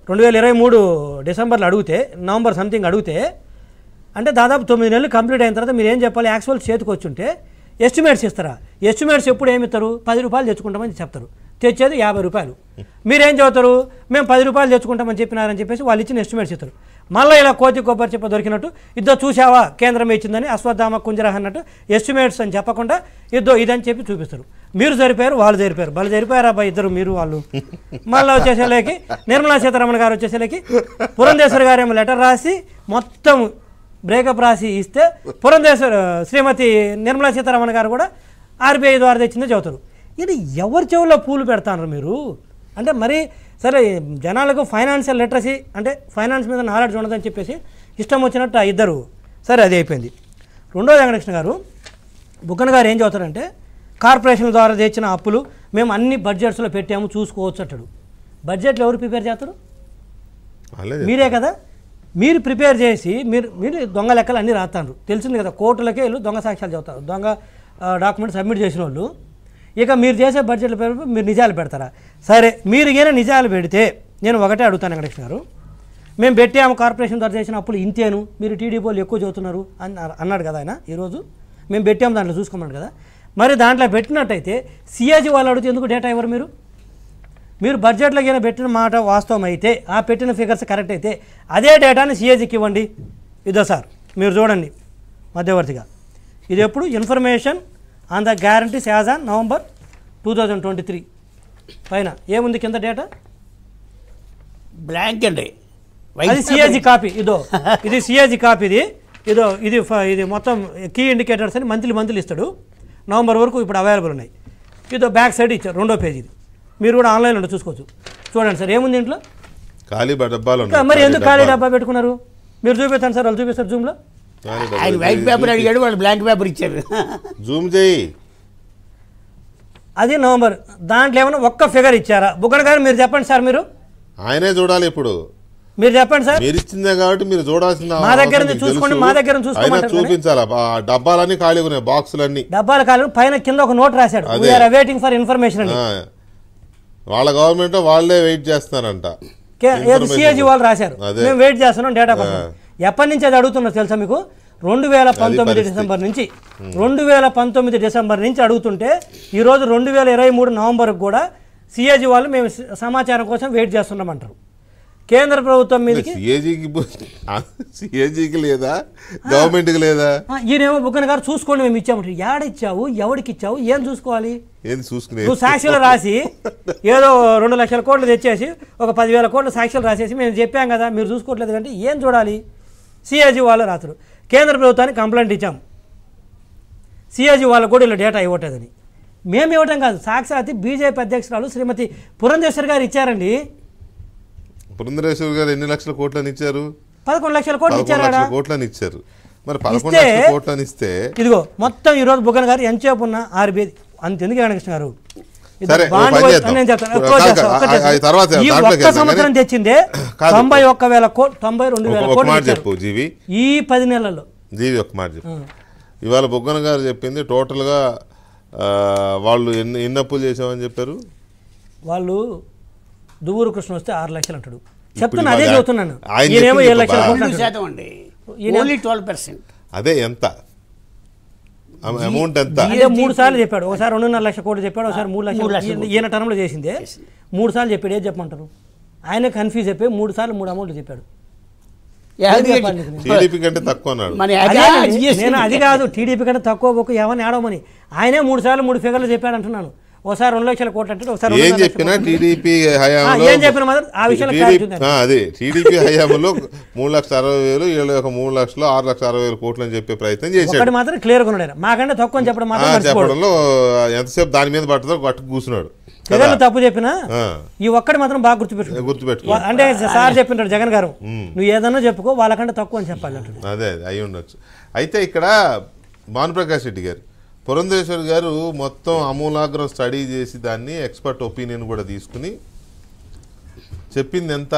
2023 డిసెంబర్లో అడిగితే November something అడిగితే అంటే దాదాపు 9 నెలలు కంప్లీట్ అయిన తర్వాత మీరు ఏం చెప్పాలి యాక్చువల్ చేతికి వచ్చి ఉంటే ఎస్టిమేట్స్ ఇస్తారా ఎస్టిమేట్స్ ఎప్పుడు ఏమి ఇస్తారు 10 రూపాయలు తెచ్చుకుంటామని చెప్తారు తెచ్చేది 50 రూపాయలు మీరేం చెబుతారు మేము 10 రూపాయలు తెచ్చుకుంటామని చెప్పినారని చెప్పేసి వాళ్ళు ఇచ్చిన ఎస్టిమేట్స్ ఇస్తారు మళ్ళీ ఇలా కోతి కొబ్బరి చెప్ప దొరికినట్టు ఇద్దో చూసావా కేంద్రం ఇచ్చిందని అశ్వత్థామ కుంజరహ అన్నట్టు ఎస్టిమేట్స్ అని చెప్పకుండా ఇద్దో ఇదని చెప్పి చూపిస్తారు మీరు జరిపారు వాళ్ళు జరిపారు వాళ్ళు జరిపారా అబ్బాయి ఇద్దరు మీరు వాళ్ళు మళ్ళీ వచ్చేసేలేకి నిర్మలా సీతారామన్ గారు వచ్చేసేలేకి పురంధేశ్వరి గారు ఏమో లెటర్ రాసి మొత్తం బ్రేకప్ రాసి ఇస్తే పురంధేశ్వరి శ్రీమతి నిర్మలా సీతారామన్ గారు కూడా ఆర్బీఐ ద్వారా తెచ్చిందే చెబుతారు ఇది ఎవరి చెవుల్లో పూలు పెడతారు మీరు అంటే మరి సరే జనాలకు ఫైనాన్షియల్ లిటరసీ అంటే ఫైనాన్స్ మీద నాలెడ్జ్ ఉండదని చెప్పేసి ఇష్టం వచ్చినట్టు ఆ ఇద్దరు సరే అది అయిపోయింది రెండో వెంకటకృష్ణ గారు బుగ్గన గారు ఏం చెబుతారంటే కార్పొరేషన్ ద్వారా తెచ్చిన అప్పులు మేము అన్ని బడ్జెట్స్లో పెట్టాము చూసుకోవచ్చు అంటాడు బడ్జెట్లో ఎవరు ప్రిపేర్ చేస్తారు మీరే కదా మీరు ప్రిపేర్ చేసి మీరు దొంగ లెక్కలు అన్నీ రాస్తారు తెలిసింది కదా కోర్టులకే వెళ్ళు దొంగ సాక్ష్యాలు చెబుతారు దొంగ డాక్యుమెంట్ సబ్మిట్ చేసిన వాళ్ళు ఇక మీరు చేసే బడ్జెట్ల పేరు మీరు నిజాలు పెడతారా సరే మీరు ఏమైనా నిజాలు పెడితే నేను ఒకటే అడుగుతాను వెంకటకృష్ణ గారు మేము పెట్టాము కార్పొరేషన్ ద్వారా చేసిన అప్పులు ఇంతేను మీరు టీడీపీ వాళ్ళు ఎక్కువ చదువుతున్నారు అని అన్నాడు కదా ఆయన ఈరోజు మేము పెట్టాము దాంట్లో చూసుకోమన్నాడు కదా మరి దాంట్లో పెట్టినట్టయితే సిఏజీ వాళ్ళు అడిగితే ఎందుకు డేటా ఇవ్వరు మీరు బడ్జెట్లోకి అయినా పెట్టిన మాట వాస్తవం అయితే ఆ పెట్టిన ఫిగర్స్ కరెక్ట్ అయితే అదే డేటాని సిఏజీకి ఇవ్వండి ఇదో సార్ మీరు చూడండి మధ్యవర్తిగా ఇది ఎప్పుడు information on the guarantees as on November 2023 పైన ఏముంది కింద డేటా బ్లాంక్ అండి అది సిఏజీ కాపీ ఇది సిఏజీ కాపీ ఇది మొత్తం కీ ఇండికేటర్స్ అని మంత్లీ ఇస్తాడు నవంబర్ వరకు ఇప్పుడు అవైలబుల్ ఉన్నాయి ఇదో బ్యాక్ సైడ్ ఇచ్చారు రెండో పేజీ మీరు కూడా ఆన్లైన్లో చూసుకోవచ్చు చూడండి సార్ ఏముంది ఇంట్లో ఖాళీ డబ్బాలు మరి ఎందుకు ఖాళీ డబ్బా పెట్టుకున్నారు మీరు చూపిస్తాను సార్ వాళ్ళు చూపిస్తారు జూమ్లో ఆయన వైట్ పేపర్ అడిగాడు వాళ్ళు బ్లాంక్ పేపర్ ఇచ్చారు జూమ్ చేయి అది నవంబర్ దాంట్లో ఏమైనా ఒక్క ఫిగర్ ఇచ్చారా బుగ్గన గారు మీరు చెప్పండి సార్ మీరు ఆయనే చూడాలి ఇప్పుడు మీరు చెప్పండి సార్ మీరు ఇచ్చిందే కాబట్టి మీరు చూడాల్సింది మా దగ్గర చూసుకోండి మా దగ్గర చూపించాలా డబ్బాలన్నీ ఖాళీ ఉన్నాయి బాక్సులన్నీ డబ్బాలు ఖాళీ పైన కింద ఒక నోట్ రాశాడు వెయిటింగ్ ఫర్ ఇన్ఫర్మేషన్ అని వాళ్ళ గవర్నమెంట్ వాళ్ళే వెయిట్ చేస్తున్నారంట సిఏజీ వాళ్ళు రాశారు మేము వెయిట్ చేస్తున్నాం డేటా కోసం ఎప్పటి నుంచి అది అడుగుతున్నారు తెలుసా మీకు 2019 డిసెంబర్ నుంచి 2019 డిసెంబర్ నుంచి అడుగుతుంటే ఈరోజు 2023 నవంబర్కి కూడా సిఏజీ వాళ్ళు మేము సమాచారం కోసం వెయిట్ చేస్తున్నామంటారు కేంద్ర ప్రభుత్వం మీదకి సిఏజీకి లేదా గవర్నమెంట్కి లేదా ఈయనేమో బుగ్గన గారు చూసుకోండి మేము ఇచ్చామంటారు ఏడిచ్చావు ఎవరికి ఇచ్చావు ఏం చూసుకోవాలి నువ్వు సాక్షులు రాసి ఏదో 2 లక్షల కోట్లు తెచ్చేసి ఒక 10,000 కోట్లు సాక్షులు రాసేసి మేము చెప్పాం కదా మీరు చూసుకోవట్లేదు అంటే ఏం చూడాలి సిఏజీ వాళ్ళు రాత్రు కేంద్ర ప్రభుత్వానికి కంప్లైంట్ ఇచ్చాం సిఏజీ వాళ్ళకు కూడా ఇలా డేటా ఇవ్వట్లేదని మేము ఇవ్వటం కాదు సాక్షాత్ బీజేపీ అధ్యక్షురాలు శ్రీమతి పురంధేశ్వరి గారు ఇచ్చారండి పురంధరేశ్వరి గారు ఎన్ని లక్షల కోట్లని ఇచ్చారు 11 లక్షల కోట్లు కోట్లని ఇచ్చారు మరి 11 లక్షల కోట్లని ఇస్తే ఇదిగో మొత్తం ఈ రోజు బుగ్గన గారు ఎంతసేపు ఉన్న ఆర్బీఐ అంతెందుకు వెంకటకృష్ణ గారు సంవత్సరం తెచ్చిందే 91,000 కోట్లు 92,000 కోట్లు చెప్పు జీవి ఈ 10 నెలల్లో జీవి ఒక మాట చెప్పు ఇవాళ బుగ్గన గారు చెప్పింది టోటల్ గా వాళ్ళు ఎన్ని అప్పులు చేసామని చెప్పారు వాళ్ళు దువ్వూరు కృష్ణ వస్తే 6 లక్షలు అంటాడు చెప్తున్నా అదే చదువుతున్నాను ఈయనేమో 7 లక్షల కోట్లు అండి 12%. అదే ఎంత అమౌంట్ ఎంత అంటే 3 సార్లు చెప్పాడు ఒకసారి 2.5 లక్షల కోట్లు చెప్పాడు ఒకసారి 3 లక్షలు ఈయన టర్మ్లో చేసిందే 3 సార్లు చెప్పాడు ఏం చెప్పమంటారు ఆయన కన్ఫ్యూజ్ అయిపోయి 3 సార్లు 3 అమౌంట్లు చెప్పాడు టీడీపీ కంటే తక్కువ అన్నాడు నేను అది కాదు టీడీపీ కంటే తక్కువ ఏమని ఆడమని ఆయనే 3 సార్లు 3 ఫిగర్లు చెప్పాడు అంటున్నాను ఒకసారి 2 లక్షల కోట్లు అంటే ఒకసారి ఏం చెప్పినా టీడీపీ హయాంలో ఏం చెప్పిన మాత్రం ఆ విషయంలో అదే టీడీపీ హయాంలో 3,60,000 వీళ్ళు ఒక 3,06,60,000 కోట్లు అని చెప్పే ప్రయత్నం చేశాడు మాత్రం క్లియర్ గా ఉన్నాడు మాకంటే తక్కువ అని చెప్పడంలో ఎంతసేపు దాని మీద పట్టదో గట్టు కూర్చున్నాడు ఫిగర్లు తప్పు చెప్పినా ఈ ఒక్కటి మాత్రం బాగా గుర్తుపెట్టుకో అంటే సార్ చెప్పినాడు జగన్ గారు నువ్వు ఏదన్నా చెప్పుకో వాళ్ళకంటే తక్కువ అని చెప్పాలి అంటాడు అదే అయి ఉండొచ్చు అయితే ఇక్కడ భానుప్రకాష్ రెడ్డి గారు పురంధేశ్వరి గారు మొత్తం అమూలాగ్రం స్టడీ చేసి దాన్ని ఎక్స్పర్ట్ ఒపీనియన్ కూడా తీసుకుని చెప్పింది ఎంత